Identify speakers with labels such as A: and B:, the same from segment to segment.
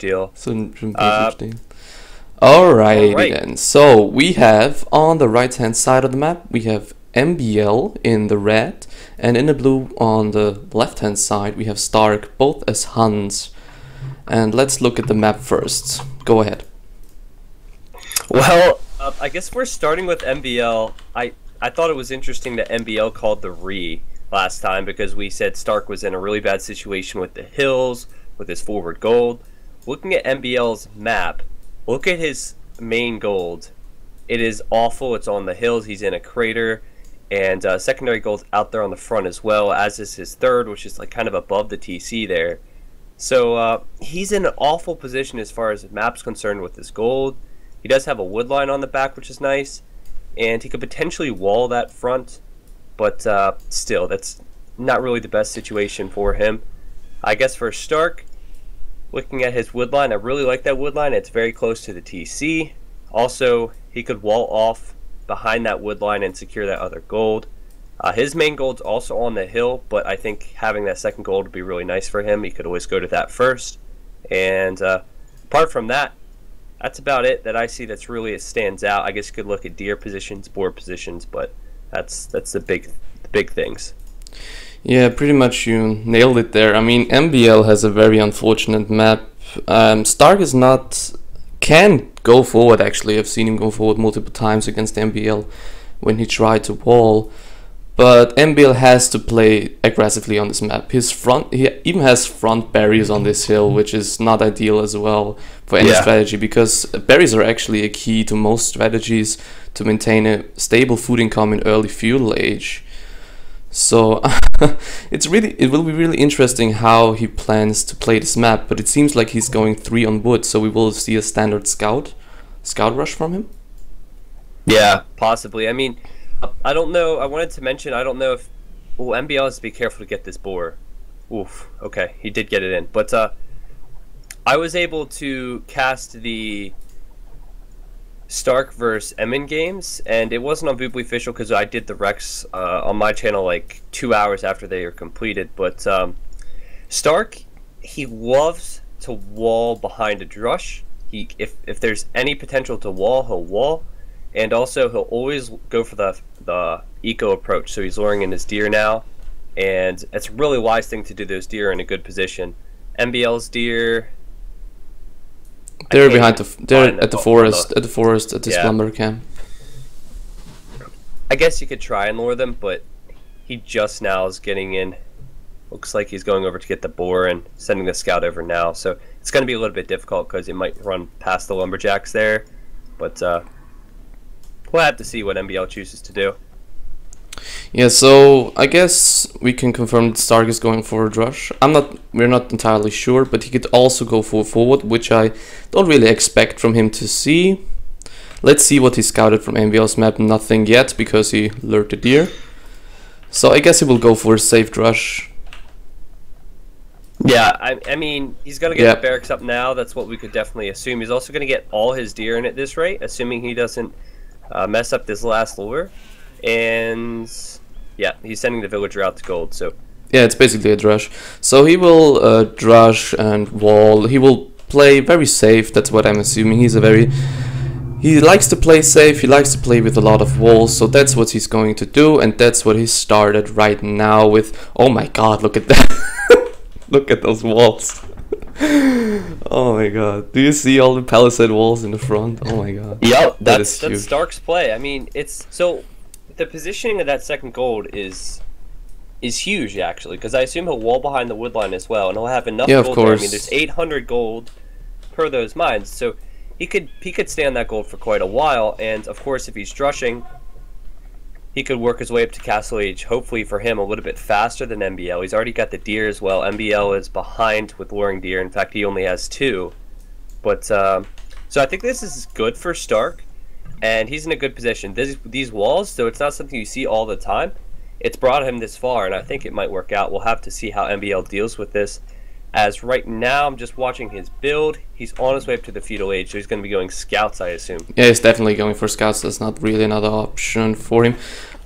A: deal.
B: Shouldn't be a huge deal. Alrighty
A: Alright.
B: then. So we have on the right hand side of the map, we have MbL in the red, and in the blue on the left hand side we have st4rk, both as Huns. And let's look at the map first. Go ahead.
A: Well, I guess we're starting with MbL. I thought it was interesting that MbL called the re last time because we said st4rk was in a really bad situation with the hills, with his forward gold. Looking at MbL's map, look at his main gold. It is awful. It's on the hills. He's in a crater. And secondary gold's out there on the front as well, as is his third, which is like kind of above the TC there. So he's in an awful position as far as the map's concerned with his gold. He does have a wood line on the back, which is nice. And he could potentially wall that front. But still, that's not really the best situation for him. I guess for st4rk, looking at his wood line, I really like that wood line. It's very close to the TC. Also, he could wall off behind that wood line and secure that other gold. His main gold's also on the hill, but I think having that second gold would be really nice for him. He could always go to that first. And apart from that, that's about it that I see that's really it stands out. I guess you could look at deer positions, board positions, but that's the big things.
B: Yeah, pretty much you nailed it there. I mean, MbL has a very unfortunate map. st4rk is not... can go forward actually. I've seen him go forward multiple times against MbL when he tried to wall. But MbL has to play aggressively on this map. He even has front barriers on this hill, which is not ideal as well for any strategy, because barriers are actually a key to most strategies to maintain a stable food income in early feudal age. So it will be really interesting how he plans to play this map, but it seems like he's going 3 on wood, so we will see a standard scout rush from him.
A: Yeah, possibly. I mean, I don't know. I wanted to mention, I don't know if... Well, MbL has to be careful to get this boar. Oof, okay, he did get it in. But I was able to cast the st4rk versus MN games, and it wasn't on Booply Official because I did the Rex on my channel like 2 hours after they were completed. But st4rk, he loves to wall behind a drush. If there's any potential to wall, he'll wall. And also, he'll always go for the eco approach. So he's luring in his deer now, and it's a really wise thing to do those deer in a good position. MbL's deer...
B: They're behind they're at the forest, at the slumber camp.
A: I guess you could try and lure them, but he just now is getting in. Looks like he's going over to get the boar and sending the scout over now. So it's going to be a little bit difficult because he might run past the lumberjacks there. But we'll have to see what MbL chooses to do.
B: Yeah, so I guess we can confirm that st4rk is going for a drush. We're not entirely sure, but he could also go for a forward, which I don't really expect from him to see. Let's see what he scouted from MbL's map. Nothing yet, because he lured the deer. So I guess he will go for a safe drush.
A: Yeah, I mean, he's going to get the barracks up now. That's what we could definitely assume. He's also going to get all his deer in at this rate, assuming he doesn't mess up this last lure. And yeah, he's sending the villager out to gold. So
B: yeah, it's basically a drush. So he will drush and wall. He will play very safe. That's what I'm assuming. He likes to play safe. He likes to play with a lot of walls. So that's what he's going to do, and that's what he started right now with. Oh my God! Look at that! Look at those walls. Oh my God! Do you see all the palisade walls in the front? Oh my God!
A: Yep, that's st4rk's play. I mean, it's so. The positioning of that second gold is huge, actually, because I assume he'll wall behind the wood line as well, and he'll have enough gold.
B: Of course.
A: I mean, there's 800 gold per those mines, so he could stay on that gold for quite a while. And of course, if he's drushing, he could work his way up to Castle Age. Hopefully for him, a little bit faster than MbL. He's already got the deer as well. MbL is behind with luring deer. In fact, he only has 2. But so I think this is good for st4rk. And he's in a good position. These walls, so it's not something you see all the time. It's brought him this far, and I think it might work out. We'll have to see how MbL deals with this. As right now, I'm just watching his build. He's on his way up to the feudal age, so he's going to be going scouts, I assume.
B: Yeah, he's definitely going for scouts. That's not really another option for him.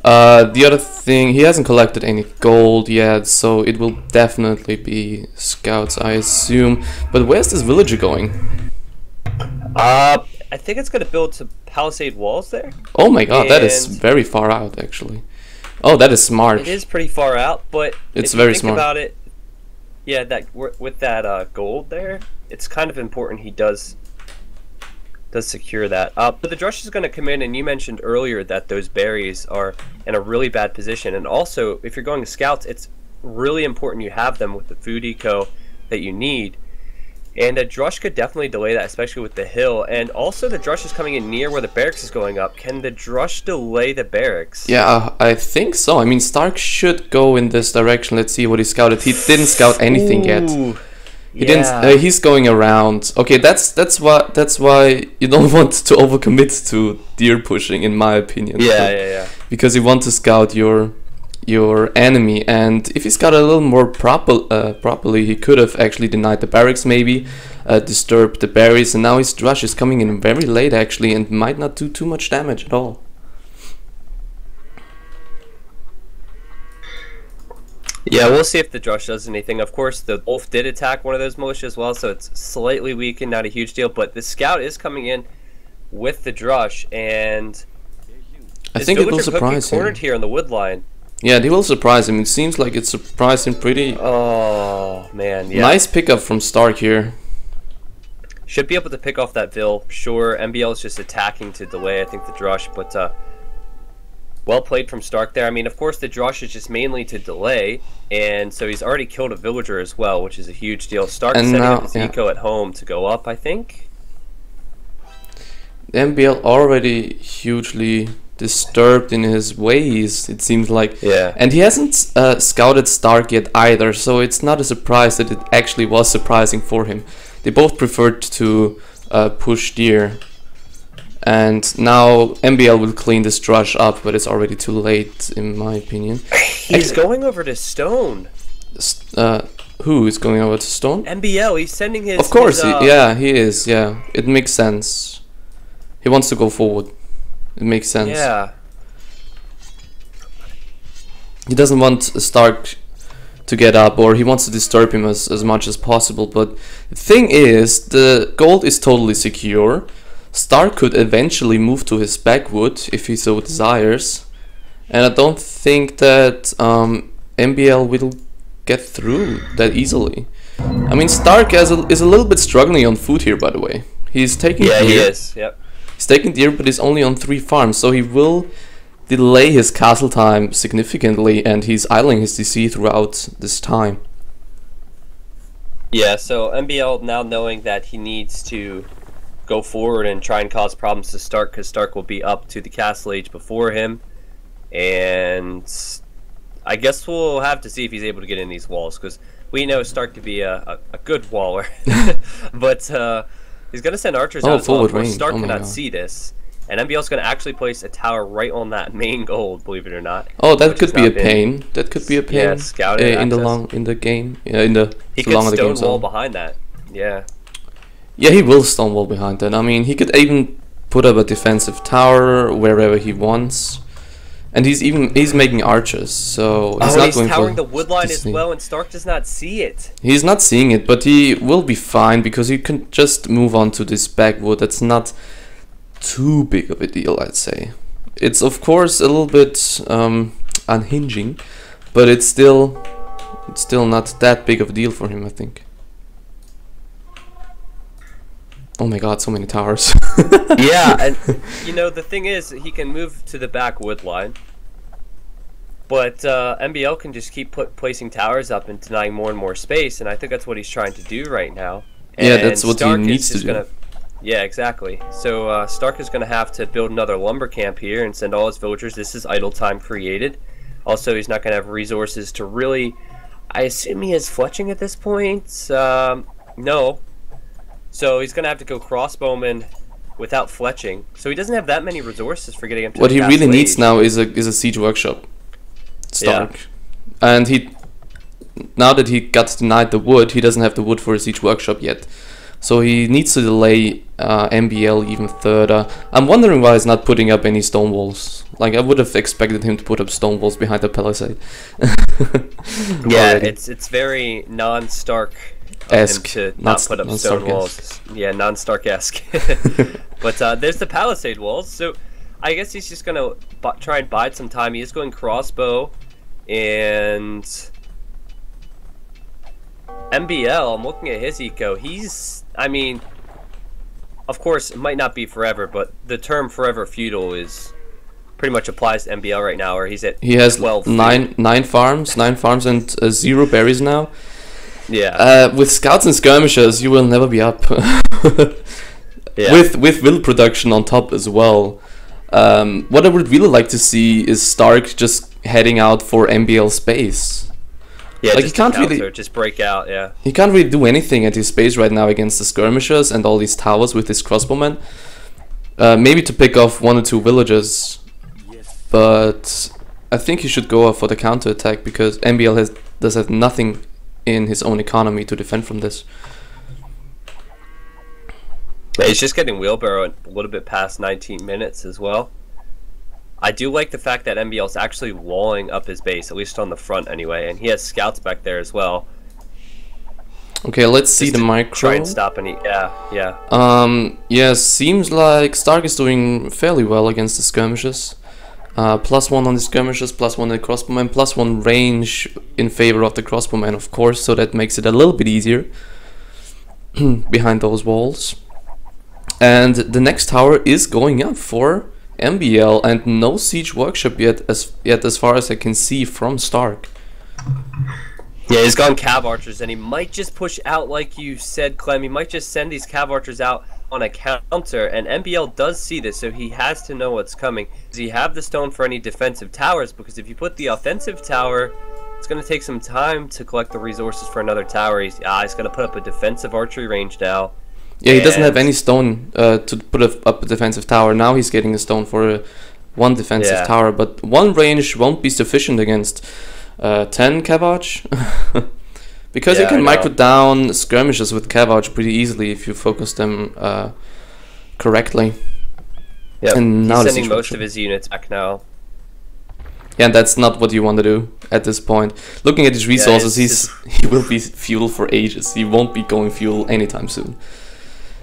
B: The other thing, he hasn't collected any gold yet, so it will definitely be scouts, I assume. But where's this villager going?
A: I think it's going to build some palisade walls there.
B: Oh my god, that is very far out, actually. Oh, that is smart.
A: It is pretty far out, but
B: it's
A: if
B: very
A: you think
B: smart
A: about it, yeah, that with that gold there, it's kind of important he does secure that. But the Drush is going to come in, and you mentioned earlier that those berries are in a really bad position. And also, if you're going to scouts, it's really important you have them with the food eco that you need. And a Drush could definitely delay that, especially with the hill. And also, the Drush is coming in near where the barracks is going up. Can the Drush delay the barracks?
B: Yeah, I think so. I mean, Stark should go in this direction. Let's see what he scouted. He didn't scout anything yet. He didn't. He's going around. Okay, that's why you don't want to overcommit to deer pushing, in my opinion.
A: Yeah.
B: Because you want to scout your enemy, and if he scouted a little more properly, he could have actually denied the barracks, maybe disturbed the berries, and now his Drush is coming in very late actually, and might not do too much damage at all.
A: Yeah, we'll see if the Drush does anything. Of course, the Wolf did attack one of those militia as well, so it's slightly weakened, not a huge deal. But the Scout is coming in with the Drush, and
B: I think it will surprise him.
A: Cornered here on the wood line.
B: Yeah, they will surprise him. It seems like it surprised him pretty.
A: Oh man, yeah.
B: Nice pickup from Stark here.
A: Should be able to pick off that Vil. Sure, MbL is just attacking to delay, I think, the Drush, but well played from Stark there. I mean, of course, the Drush is just mainly to delay, and so he's already killed a villager as well, which is a huge deal. Stark is setting up his eco at home to go up, I think.
B: The MbL already hugely disturbed in his ways, it seems like.
A: Yeah.
B: And he hasn't scouted Stark yet either, so it's not a surprise that it actually was surprising for him. They both preferred to push deer. And now MbL will clean this Drush up, but it's already too late, in my opinion.
A: He's going over to stone.
B: Who is going over to stone?
A: MbL, he's sending his...
B: Of course, he is, yeah. It makes sense. He wants to go forward. It makes sense.
A: Yeah.
B: He doesn't want Stark to get up, or he wants to disturb him as much as possible, but the thing is, the gold is totally secure. Stark could eventually move to his backwood if he so desires, and I don't think that MbL will get through that easily. I mean, Stark is a little bit struggling on food here, by the way. He's taking deer.
A: He is, yep.
B: He's taking deer, but he's only on 3 farms, so he will delay his castle time significantly, and he's idling his DC throughout this time.
A: Yeah, so MbL now knowing that he needs to go forward and try and cause problems to Stark, because Stark will be up to the castle age before him, and I guess we'll have to see if he's able to get in these walls, because we know Stark to be a good waller, but he's going to send archers out as well. Of course, Stark cannot see this, and MbL's going to actually place a tower right on that main gold, believe it or not.
B: Oh, that could be a pain. That could be a pain.
A: Yeah, scouting
B: in the game. Yeah, in the
A: he could stonewall behind that. Yeah.
B: Yeah, he will stonewall behind that. I mean, he could even put up a defensive tower wherever he wants, and he's making archers, so he's not going
A: towering the wood line as well, and Stark does not see it.
B: He's not seeing it, but he will be fine because he can just move on to this backwood. That's not too big of a deal, I'd say. It's of course a little bit unhinging, but it's still not that big of a deal for him, I think. Oh my god, so many towers.
A: Yeah, and you know, the thing is, he can move to the back wood line, but MbL can just keep placing towers up and denying more and more space, and I think that's what he's trying to do right now. And
B: yeah, that's what he needs to do.
A: Yeah, exactly. So Stark is going to have to build another lumber camp here and send all his villagers. This is idle time created. Also, he's not going to have resources to really... I assume he has fletching at this point? No. So he's going to have to go crossbowman without fletching. So he doesn't have that many resources for getting him to
B: what he really needs now is a siege workshop. Stark. Yeah. And he now that he got denied the wood, he doesn't have the wood for his siege workshop yet. So he needs to delay MbL even further. I'm wondering why he's not putting up any stone walls. Like, I would have expected him to put up stone walls behind the palisade.
A: Yeah, it's very non-Stark
B: esque
A: to not put up stone walls. Yeah, non-Stark-esque. But there's the palisade walls, so I guess he's just gonna try and bide some time. He is going crossbow and MbL. I'm looking at his eco. I mean, of course, it might not be forever, but the term forever feudal is pretty much applies to MbL right now, where he's at
B: he has
A: 12
B: nine farms and 0 berries now.
A: Yeah.
B: With scouts and skirmishers, you will never be up.
A: Yeah.
B: With will production on top as well. What I would really like to see is Stark just heading out for MbL space.
A: Yeah,
B: like,
A: just
B: he can't really
A: just break out. Yeah.
B: He can't really do anything at his base right now against the skirmishers and all these towers with his crossbowmen. Maybe to pick off 1 or 2 villages, but I think he should go for the counter attack because MbL does have nothing in his own economy to defend from this.
A: Yeah, he's just getting wheelbarrow a little bit past 19 minutes as well. I do like the fact that MbL's actually walling up his base, at least on the front anyway, and he has scouts back there as well.
B: Okay, let's see the micro.
A: Try and stop any. Yeah.
B: Yeah, seems like Stark is doing fairly well against the skirmishers. +1 on the skirmishers, +1 on the crossbowmen, +1 range in favor of the crossbowmen, of course, so that makes it a little bit easier behind those walls. And the next tower is going up for MbL, and no siege workshop yet as far as I can see from Stark.
A: Yeah, he's gone cav archers, and he might just push out, like you said, Clem. He might just send these cav archers out on a counter, and MbL does see this, so he has to know what's coming. Does he have the stone for any defensive towers? Because if you put the offensive tower, it's going to take some time to collect the resources for another tower. He's going to put up a defensive archery range now.
B: Yeah, he doesn't have any stone to put up a defensive tower. Now he's getting a stone for 1 defensive tower, but 1 range won't be sufficient against 10 cav-arch. Because you can micro down skirmishes with cav-arch pretty easily if you focus them correctly.
A: Yeah,
B: and now
A: he's sending most of his units back now.
B: Yeah, that's not what you want to do at this point. Looking at his resources, he will be fuel for ages. He won't be going fuel anytime soon.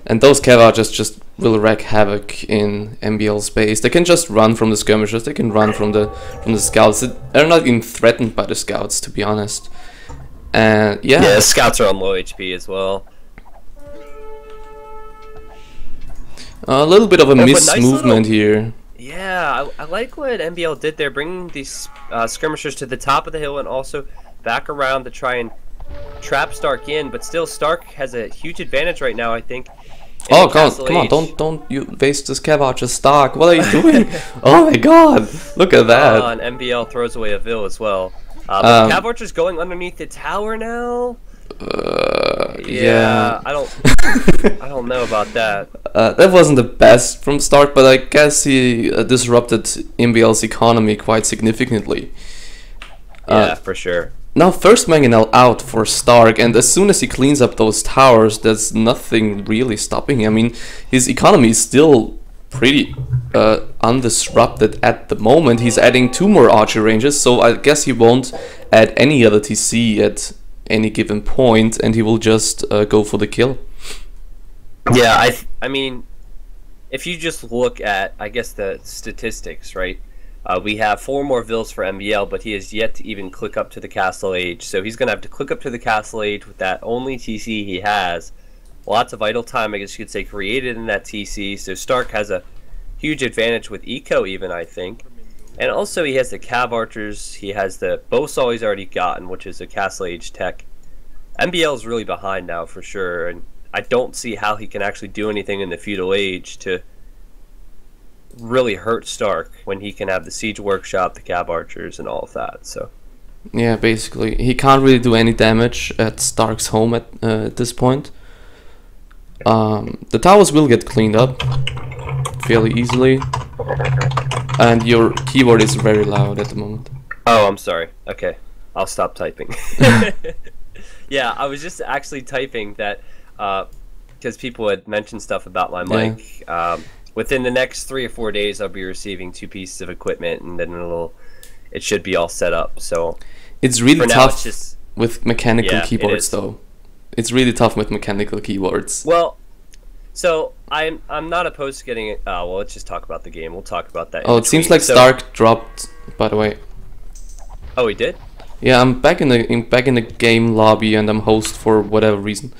B: And those cav-archers just will wreak havoc in MbL space. They can just run from the skirmishers. They can run from the scouts. They're not even threatened by the scouts, to be honest. And yeah,
A: scouts are on low HP as well.
B: A little bit of a missed movement here.
A: Yeah, I like what MbL did there, bringing these skirmishers to the top of the hill and also back around to try and trap Stark in. But still, Stark has a huge advantage right now, I think.
B: Oh, come on, don't you waste this cav-archer Stark. What are you doing? Oh my god, look at that.
A: And MbL throws away a Vil as well. But cav-archer's going underneath the tower now.
B: Yeah.
A: I don't know about that.
B: That wasn't the best from Stark, but I guess he disrupted MbL's economy quite significantly.
A: Yeah, for sure.
B: Now first mangonel out for Stark, and as soon as he cleans up those towers, there's nothing really stopping him. I mean, his economy is still pretty undisrupted at the moment. He's adding 2 more archer ranges, so I guess he won't add any other TC at any given point, and he will just go for the kill.
A: Yeah, I mean, if you just look at, I guess, the statistics, right? We have 4 more Vils for MbL, but he has yet to even click up to the Castle Age. So he's going to have to click up to the Castle Age with that only TC he has. Lots of idle time, I guess you could say, created in that TC. So Stark has a huge advantage with Eco even, I think. And also he has the Cav Archers. He has the Bowsaw he's already gotten, which is a Castle Age tech. MbL is really behind now for sure. And I don't see how he can actually do anything in the Feudal Age to really hurt Stark when he can have the Siege Workshop, the Cav Archers, and all of that. So
B: yeah, basically he can't really do any damage at Stark's home at this point. The towers will get cleaned up fairly easily, and your keyboard is very loud at the moment.
A: Oh, I'm sorry. Okay. I'll stop typing. Yeah, I was just actually typing that because people had mentioned stuff about my mic. Within the next 3 or 4 days, I'll be receiving 2 pieces of equipment, and then it should be all set up. So
B: it's really
A: now,
B: tough with mechanical keyboards, though. It's really tough with mechanical keyboards.
A: Well, so I'm not opposed to getting it. Well, let's just talk about the game. We'll talk about that.
B: Oh, it seems like st4rk dropped. By the way.
A: Oh, he did?
B: Yeah, I'm back in the game lobby, and I'm host for whatever reason.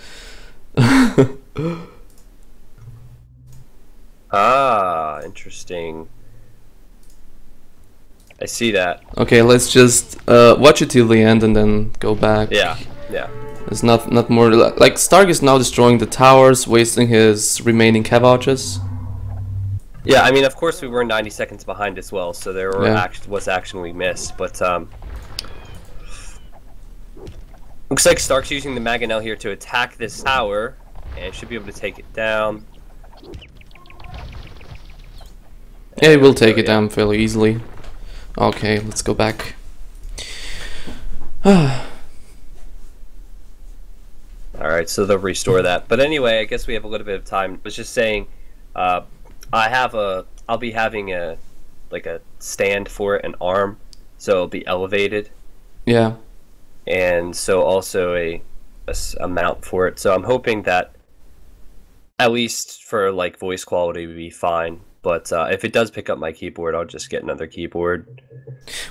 A: Ah, interesting. I see that.
B: Okay, let's just watch it till the end and then go back.
A: Yeah.
B: There's not more. Like st4rk is now destroying the towers, wasting his remaining cav archers.
A: Yeah, I mean, of course we were 90 seconds behind as well, so there was action we missed, but looks like st4rk's using the Mangonel here to attack this tower, and should be able to take it down.
B: Yeah, we'll take it down fairly easily. Okay, let's go back.
A: Alright, so they'll restore that. But anyway, I guess we have a little bit of time. I was just saying, I'll be having a stand for it, an arm, so it'll be elevated.
B: Yeah.
A: And so also a mount for it. So I'm hoping that at least for like voice quality would be fine. But if it does pick up my keyboard, I'll just get another keyboard.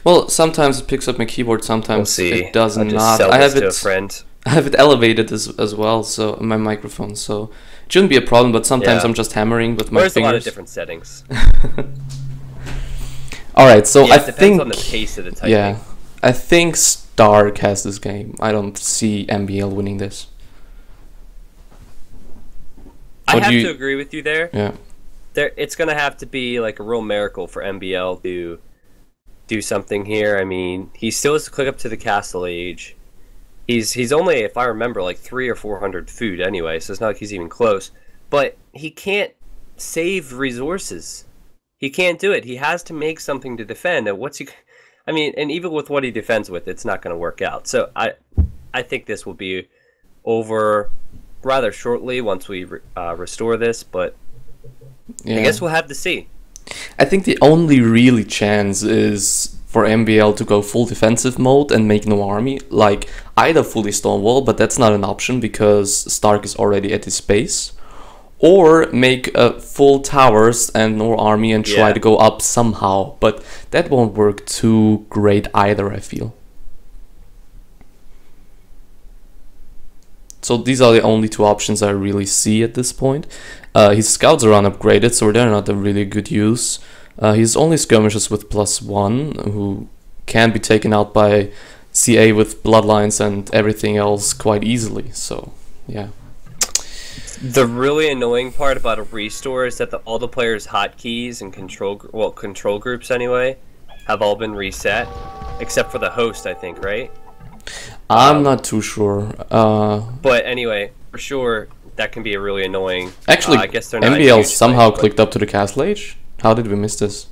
B: Well, sometimes it picks up my keyboard, sometimes it does not.
A: I have it to a friend.
B: I have it elevated as well, so my microphone, so it shouldn't be a problem. But sometimes I'm just hammering with my fingers.
A: There's a lot of different settings.
B: All right, so I
A: it depends on the pace of the typing.
B: Yeah, I think st4rk has this game. I don't see MbL winning this.
A: I have to agree with you there.
B: Yeah.
A: It's going to have to be like a real miracle for MbL to do something here. I mean, he still has to click up to the castle age. He's only, if I remember, like 300 or 400 food anyway, so it's not like he's even close. But he can't save resources. He can't do it. He has to make something to defend. And I mean, and even with what he defends with, it's not going to work out. So I think this will be over rather shortly once we restore this, but I guess we'll have to see.
B: I think the only really chance is for MbL to go full defensive mode and make no army, like either fully stonewall, but that's not an option because st4rk is already at his base, or make full towers and no army and try to go up somehow, but that won't work too great either, I feel. So these are the only two options I really see at this point. His scouts are unupgraded, so they're not a really good use. He's only skirmishers with +1, who can be taken out by CA with bloodlines and everything else quite easily, so yeah.
A: The really annoying part about a restore is that all the players' hotkeys and control groups anyway have all been reset, except for the host, I think, right?
B: I'm not too sure.
A: But anyway, for sure, that can be a really annoying.
B: Actually,
A: I guess they're not
B: MbL somehow clicked up to the castle age. How did we miss this?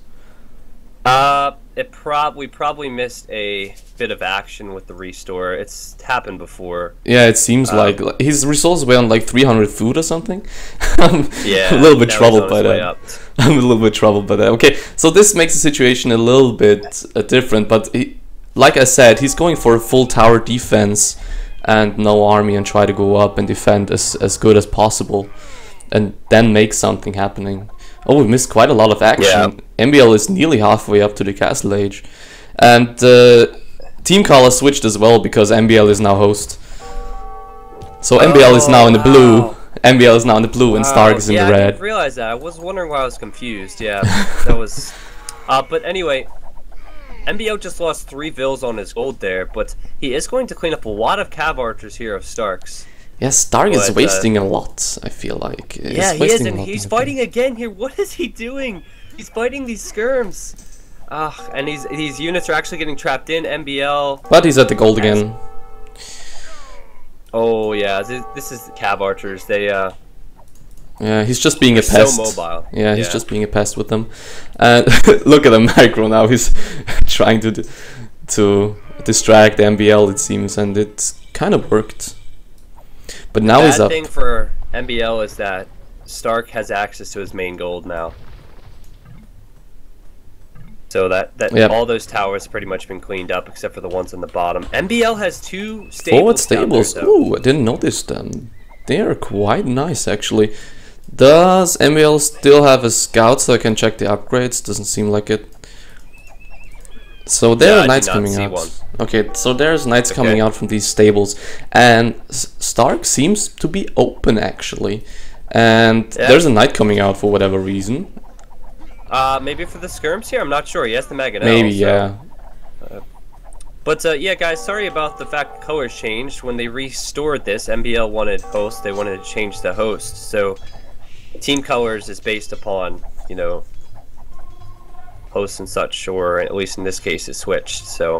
A: We probably missed a bit of action with the restore. It's happened before.
B: Yeah, it seems like his resources were on like 300 food or something.
A: Yeah,
B: a little bit troubled by that. I'm a little bit troubled by that. Okay, so this makes the situation a little bit different, but like I said, he's going for a full tower defense and no army and try to go up and defend as good as possible and then make something happening. Oh, we missed quite a lot of action. Yeah. MbL is nearly halfway up to the castle age. And team color switched as well because MbL is now host. So MbL is now in the blue. MbL is now in the blue and st4rk is in the red.
A: I didn't realize that. I was wondering why I was confused. Yeah, that was... but anyway, MbL just lost 3 vills on his gold there, but he is going to clean up a lot of cav archers here of st4rk's.
B: Yes, st4rk is wasting a lot, I feel like.
A: Yeah, he is, and he's fighting again here. What is he doing? He's fighting these skirms. And these units are actually getting trapped in. MbL.
B: But he's at the gold again.
A: Oh, yeah, this is the cav archers. They,
B: yeah, he's just being a pest.
A: So mobile.
B: Yeah, he's just being a pest with them. And look at the micro now. He's trying to to distract MbL, it seems, and it kind of worked. But now he's
A: The
B: up.
A: bad thing for MbL is that Stark has access to his main gold now. So that
B: Yep.
A: all those towers pretty much been cleaned up except for the ones on the bottom. MbL has 2 stables.
B: Forward stables.
A: Down there,
B: Ooh, I didn't notice them. They are quite nice, actually. Does MbL still have a scout so I can check the upgrades? Doesn't seem like it. So there
A: Yeah,
B: are
A: I
B: knights
A: do not
B: coming
A: see
B: out.
A: one.
B: Okay, so there's knights
A: Okay.
B: coming out from these stables, and Stark seems to be open actually. And
A: Yeah.
B: there's a knight coming out for whatever reason.
A: Maybe for the skirms here. I'm not sure. He has the Magnet.
B: Maybe, yeah.
A: But yeah, guys, sorry about the fact colors changed. When they restored this, MbL wanted host. They wanted to change the host. So team colors is based upon, you know, hosts and such, or at least in this case, it's switched. So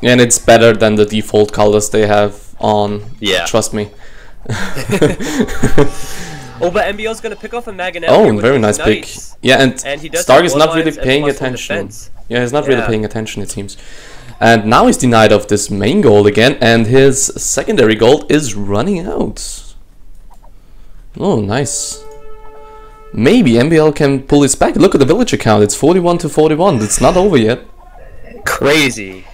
B: And it's better than the default colors they have on.
A: Yeah.
B: Trust me.
A: oh, but MbL's gonna pick off a Magnet.
B: Oh, very nice pick.
A: Knights.
B: Yeah, and
A: And he does
B: Stark
A: have
B: is not really
A: bloodlines and
B: paying
A: +1
B: attention.
A: defense.
B: Yeah, he's not really
A: Yeah.
B: paying attention, it seems. And now he's denied of this main gold again, and his secondary gold is running out. Oh, nice. Maybe MbL can pull this back. Look at the villager count. It's 41 to 41. It's not over yet.
A: Crazy.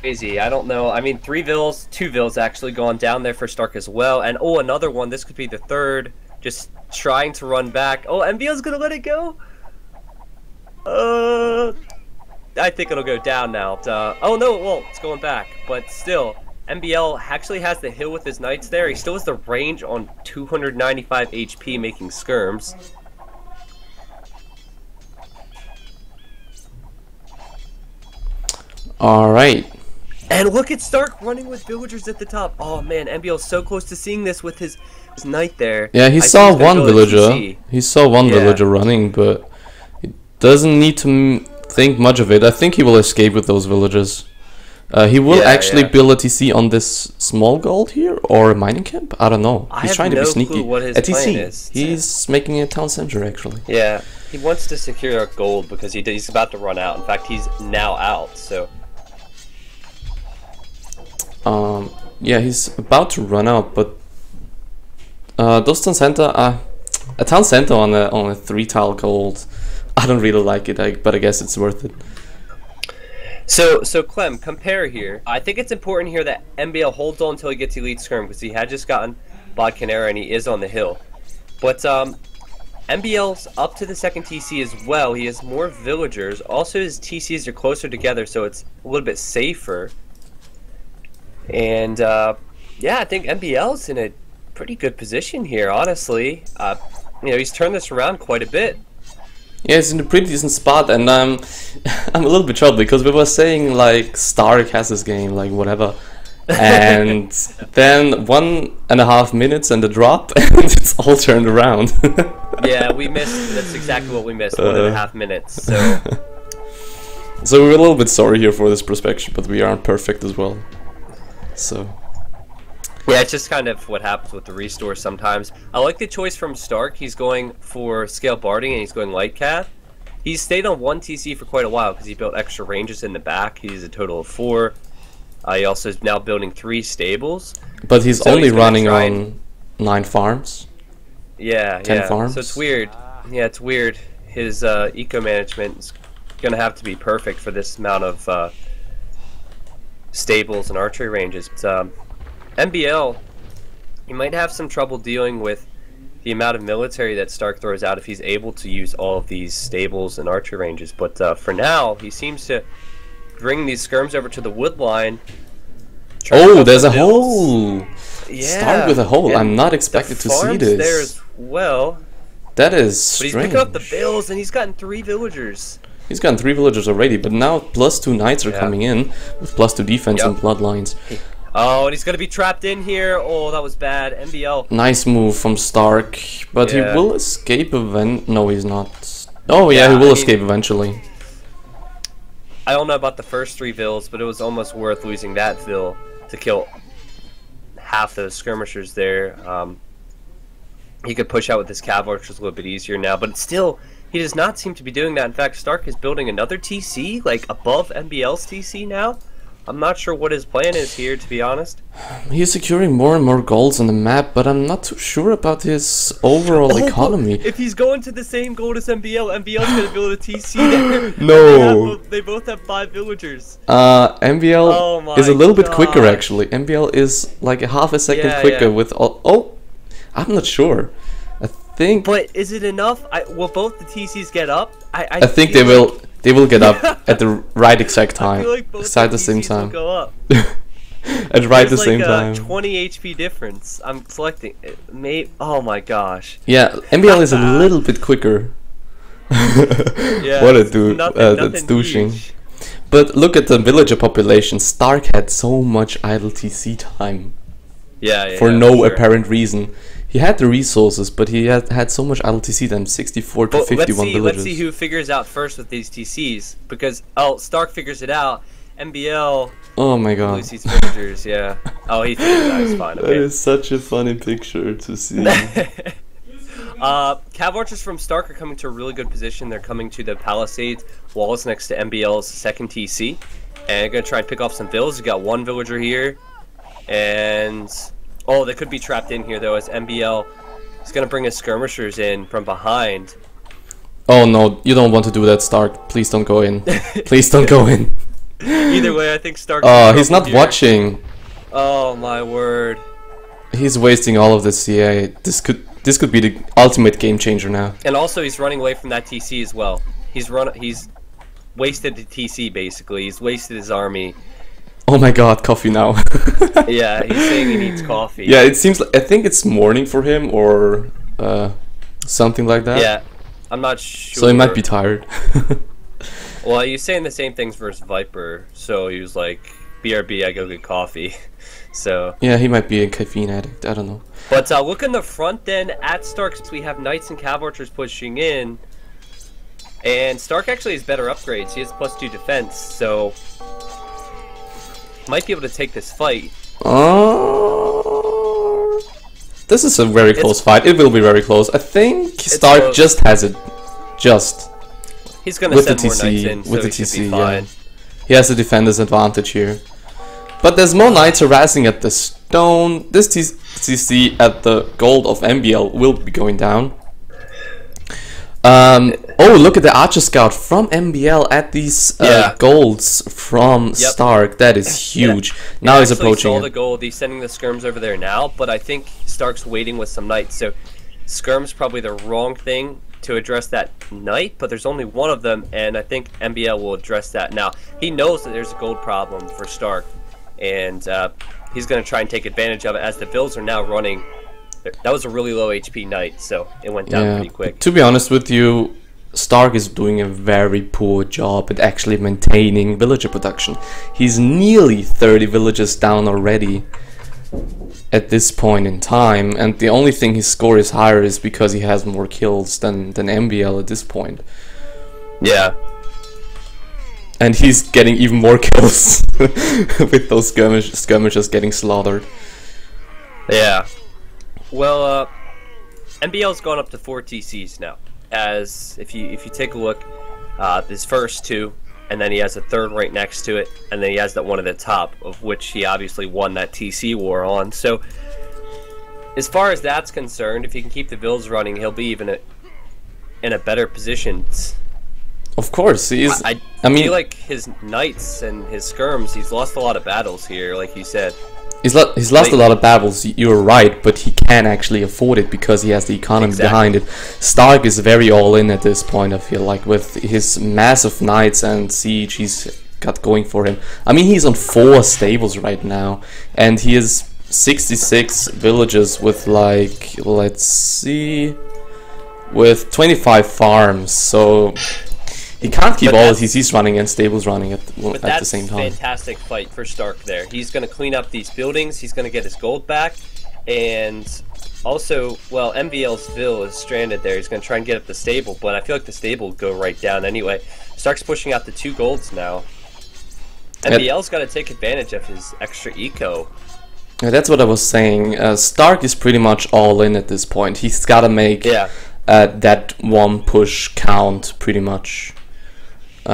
A: I don't know. I mean, 2 vills actually gone down there for Stark as well. And oh, another one. This could be the third. Just trying to run back. Oh, MbL's gonna let it go. I think it'll go down now. Oh no, well, it's going back. But still, MbL actually has the hill with his knights there. He still has the range on 295 HP, making skirms.
B: Alright.
A: And look at Stark running with villagers at the top. Oh man, MbL's so close to seeing this with his knight there.
B: Yeah, he
A: I
B: saw
A: think he's gonna
B: one
A: go to
B: villager.
A: TC.
B: He saw one
A: Yeah.
B: villager running, but he doesn't need to think much of it. I think he will escape with those villagers. He will
A: Yeah,
B: actually
A: yeah.
B: build a TC on this small gold here, or a mining camp? I don't know.
A: I
B: He's
A: have
B: trying to be
A: no
B: sneaky.
A: clue what his
B: A TC.
A: plan is.
B: He's making a town center, actually.
A: Yeah, he wants to secure gold because he's about to run out. In fact, he's now out. So
B: Yeah, he's about to run out, but those town center, a town center on a 3 tile gold. I don't really like it, but I guess it's worth it.
A: So Clem, compare here. I think it's important here that MbL holds on until he gets elite skirm because he had just gotten Bodkinera and he is on the hill. But MbL's up to the second TC as well. He has more villagers. Also, his TCs are closer together, so it's a little bit safer. And yeah, I think MbL's in a pretty good position here, honestly. You know, he's turned this around quite a bit.
B: Yeah, he's in a pretty decent spot, and I'm a little bit troubled because we were saying like Stark has this game, like whatever, and then 1.5 minutes and a drop, and it's all turned around.
A: Yeah, we missed. That's exactly what we missed. 1.5 minutes. So
B: So we're a little bit sorry here for this prospection, but we aren't perfect as well. So
A: yeah, it's just kind of what happens with the restore sometimes. I like the choice from Stark. He's going for scale barding and he's going light cav. He's stayed on 1 TC for quite a while because he built extra ranges in the back. He's a total of 4. He also is now building 3 stables.
B: but he's
A: So
B: only
A: he's gonna
B: running
A: try
B: on 9 farms.
A: Yeah,
B: 10
A: yeah.
B: farms?
A: So it's weird. Yeah, it's weird. His eco management is gonna have to be perfect for this amount of stables and archery ranges. But, MbL, you might have some trouble dealing with the amount of military that Stark throws out if he's able to use all of these stables and archery ranges. But for now, he seems to bring these skirms over to the wood line.
B: Oh, there's a hole!
A: Yeah.
B: Stark with a hole.
A: and
B: I'm not
A: the
B: expected to see
A: farms
B: this.
A: there as well.
B: That is
A: But he's
B: strange.
A: picking up the bills, and he's gotten 3 villagers.
B: He's gotten 3 villagers already, but now +2 knights are
A: Yeah.
B: coming in with +2 defense
A: Yep.
B: and bloodlines.
A: Oh, and he's gonna be trapped in here. Oh, that was bad. MbL.
B: Nice move from Stark, but
A: Yeah.
B: he will escape No, he's not. Oh yeah,
A: Yeah,
B: he will
A: I
B: escape
A: mean-
B: eventually.
A: I don't know about the first 3 vills, but it was almost worth losing that vill to kill half those skirmishers there. He could push out with his cav archers a little bit easier now, but it's still, he does not seem to be doing that. In fact, Stark is building another TC, like above MbL's TC now. I'm not sure what his plan is here, to be honest.
B: He's securing more and more goals on the map, but I'm not too sure about his overall economy.
A: If he's going to the same gold as MbL, MbL's going to build a TC there.
B: No.
A: They both have 5 villagers.
B: MbL is a little bit quicker, actually. MbL is like a half a second quicker with all... Oh, I'm not sure. I think...
A: But is it enough? Will both the TCs get up?
B: I think they will. They will get up at the right exact time.
A: I feel like both
B: at the
A: TCs
B: same time.
A: will go up.
B: At right the same time.
A: 20 HP difference. I'm selecting. Oh my gosh.
B: Yeah, MbL is a little bit quicker.
A: Yeah,
B: what a dude.
A: Nothing
B: that's douching.
A: huge.
B: But look at the villager population. Stark had so much idle TC time. For no apparent reason. He had the resources, but he had so much idle TC time, 64 to 51 villagers.
A: Let's see who figures out first with these TCs, because Stark figures it out. MbL.
B: Oh my god.
A: Loses villagers, yeah. Oh, he figured it out. He's fine. Okay.
B: That is such a funny picture to see.
A: Cav archers from Stark are coming to a really good position. They're coming to the palisades walls next to MbL's second TC, and they're gonna try and pick off some vills. You got one villager here, and oh, they could be trapped in here though, as MbL is gonna bring his skirmishers in from behind.
B: Oh no, you don't want to do that, Stark. Please don't go in. Please don't go in.
A: Either way, I think Stark.
B: Oh, he's not watching.
A: Oh my word.
B: He's wasting all of this CA. This could be the ultimate game changer now.
A: And also, he's running away from that TC as well. He's wasted the TC basically. He's wasted his army.
B: Oh my god, coffee now.
A: Yeah, he's saying he needs coffee.
B: Yeah, it seems like, I think it's morning for him or something like that.
A: Yeah, I'm not sure.
B: So he might be tired.
A: Well, he's saying the same things versus Viper, so he was like, BRB, I go get coffee. So
B: yeah, he might be a caffeine addict, I don't know.
A: But look in the front then, at Stark's, we have Knights and Cav Archers pushing in. And Stark actually has better upgrades. He has +2 defense, so might be able to take this fight.
B: This is a very close fight. It will be very close. I think Stark just has it.
A: He's gonna send more Knights in,
B: with
A: so
B: the
A: he should
B: TC,
A: be fine.
B: Yeah. He has a defender's advantage here. But there's more Knights harassing at the stone. This TC at the gold of MbL will be going down. Oh, look at the Archer Scout from MbL at these golds from Stark. That is huge. Now he's approaching
A: saw the gold. He's sending the skirms over there now, but I think Stark's waiting with some Knights. So skirm's probably the wrong thing to address that Knight, but there's only one of them, and I think MbL will address that. Now, he knows that there's a gold problem for Stark, and he's going to try and take advantage of it as the builds are now running. That was a really low HP Knight, so it went down pretty quick.
B: To be honest with you, Stark is doing a very poor job at actually maintaining villager production. He's nearly 30 villagers down already at this point in time, and the only thing his score is higher is because he has more kills than MbL at this point.
A: Yeah.
B: And he's getting even more kills with those skirmishers getting slaughtered.
A: Yeah. Well, MbL's gone up to 4 TCs now. As if you take a look, his first 2, and then he has a third right next to it, and then he has that one at the top, of which he obviously won that TC war on. So, as far as that's concerned, if he can keep the builds running, he'll be even in a better position.
B: Of course, he is.
A: I mean, feel like his Knights and his skirms, he's lost a lot of battles here, like you said.
B: He's lost a lot of battles, you're right, but he can actually afford it because he has the economy behind it. Stark is very all-in at this point, I feel like, with his massive Knights and Siege he's got going for him. I mean, he's on 4 stables right now, and he has 66 villages with, like, let's see, with 25 farms, so he can't keep all the TCs running and stables running at the same time.
A: That's a fantastic fight for Stark there. He's going to clean up these buildings, he's going to get his gold back, and also, well, MbL's Ville is stranded there. He's going to try and get up the stable, but I feel like the stable will go right down anyway. Stark's pushing out the 2 golds now. MbL's got to take advantage of his extra eco.
B: Yeah, that's what I was saying. Stark is pretty much all in at this point. He's got to make that 1 push count pretty much.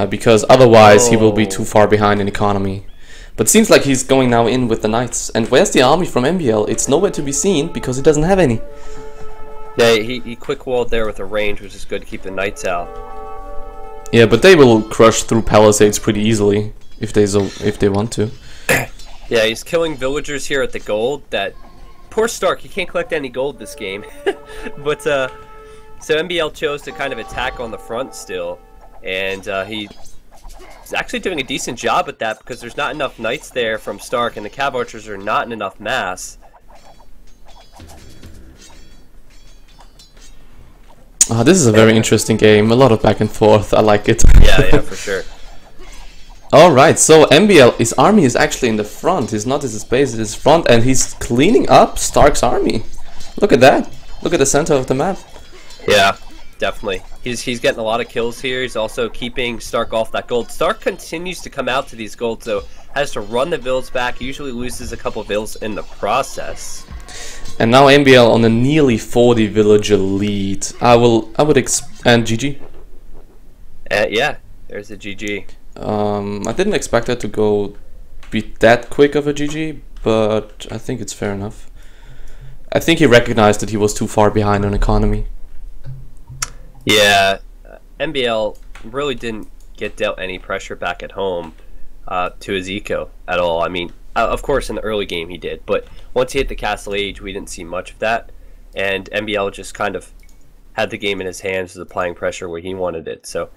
B: Because otherwise he will be too far behind in economy. But seems like he's going now in with the knights. And where's the army from MbL? It's nowhere to be seen because he doesn't have any.
A: Yeah, he quick walled there with a range, which is good to keep the knights out.
B: Yeah, but they will crush through palisades pretty easily if they want to.
A: Yeah, he's killing villagers here at the gold. That poor Stark, he can't collect any gold this game. But so MbL chose to kind of attack on the front still, and he's actually doing a decent job at that because there's not enough knights there from Stark, and the cav archers are not in enough mass.
B: Oh, this is a very interesting game. A lot of back and forth. I like it.
A: Yeah, for sure.
B: Alright, so MbL, his army is actually in the front. He's not in his base, it's his front, and he's cleaning up Stark's army. Look at that. Look at the center of the map.
A: Yeah, definitely. He's getting a lot of kills here. He's also keeping Stark off that gold. Stark continues to come out to these golds, so has to run the vills back. Usually loses a couple vills in the process.
B: And now MbL on a nearly 40 villager lead. And GG.
A: Yeah, there's a GG.
B: I didn't expect it to be that quick of a GG, but I think it's fair enough. I think he recognized that he was too far behind on economy.
A: Yeah, MbL really didn't get dealt any pressure back at home to his eco at all. I mean, of course in the early game he did, but once he hit the Castle Age we didn't see much of that, and MbL just kind of had the game in his hands, was applying pressure where he wanted it. So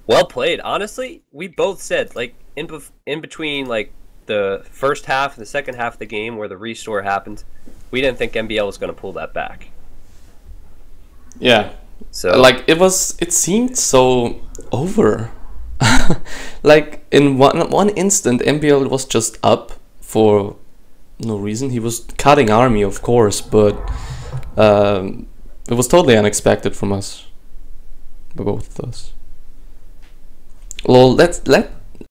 A: well played. Honestly, we both said, like, in between like the first half and the second half of the game where the restore happened, we didn't think MbL was going to pull that back.
B: Yeah.
A: So
B: like it seemed so over. Like in one instant MbL was just up for no reason. He was cutting army, of course, but it was totally unexpected from us, by both of us. Well, let